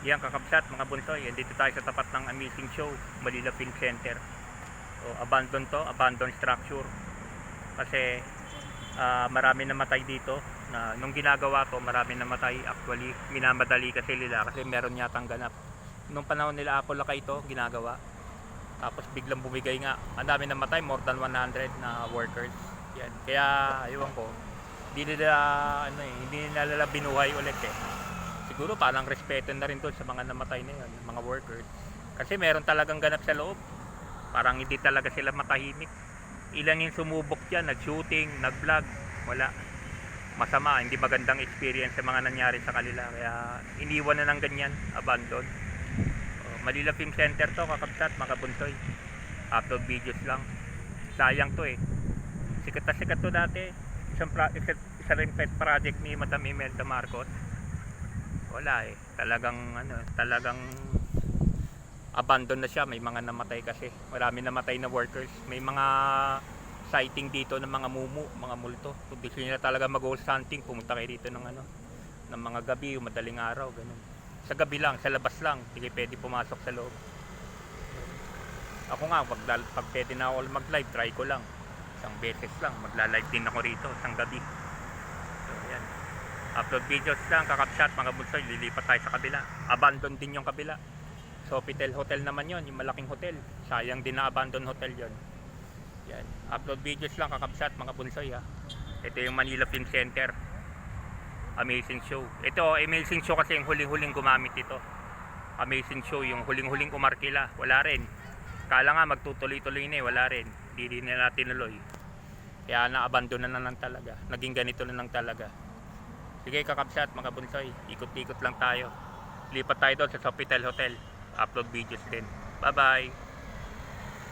Yan kakabsat mga bunsoy, dito tayo sa tapat ng Amazing Show, Manila Film Center. So, abandoned structure. Kasi marami namatay dito na nung ginagawa to, marami namatay actually, minamadali kasi nila kasi meron yatang ganap. Nung panahon nila Apolaka ito ginagawa. Tapos biglang bumigay nga, ang dami namatay, more than 100 na workers. Yan. Kaya aywan ko, hindi nila binuhay ulit eh. Siguro parang respeto na rin doon sa mga namatay na yun, mga workers. Kasi meron talagang ganap sa loob. Parang hindi talaga sila matahimik. Ilan yung sumubok dyan, nag-shooting, nag-vlog, wala. Masama, hindi magandang experience sa mga nangyari sa kanila. Kaya iniwan na ng ganyan, abandon. Manila Film Center to, kakabsat, mga bunsoy. Upload videos lang. Sayang to eh. Sikat na sikat to dati. Isa rin pet project ni Madam Imelda Marcos. Wala eh. Talagang abandon na siya. May mga namatay kasi. Marami namatay na workers. May mga sighting dito ng mga mumu, mga multo. Kung gusto nila talaga mag-ghost hunting, pumunta kayo dito ng mga gabi, madaling araw, ganun. Sa gabi lang, sa labas lang, hindi pwede pumasok sa loob. Ako nga, pag pwede na ako mag-live, try ko lang. Isang beses lang, magla-live din ako rito, isang gabi. So, yan. Upload videos lang, kakabshot, mga bunsoy, lilipat tayo sa kabila. Abandon din yung kabila. Sofitel Hotel naman yon, yung malaking hotel. Sayang din na abandon hotel yon. Yan. Upload videos lang, kakabshot, mga bunsoy ha. Ito yung Manila Film Center. Amazing Show. Ito, Amazing Show kasi yung huling-huling gumamit ito. Amazing Show, yung huling-huling umarkila. Wala rin. Kala nga magtutuloy-tuloy na eh, wala rin. Hindi nila tinuloy. Kaya na-abandon na lang talaga. Naging ganito na lang talaga. Sige kakabsat mga bunsoy, ikot-ikot lang tayo. Lipat tayo doon sa Sofitel Hotel. Upload videos din. Bye-bye!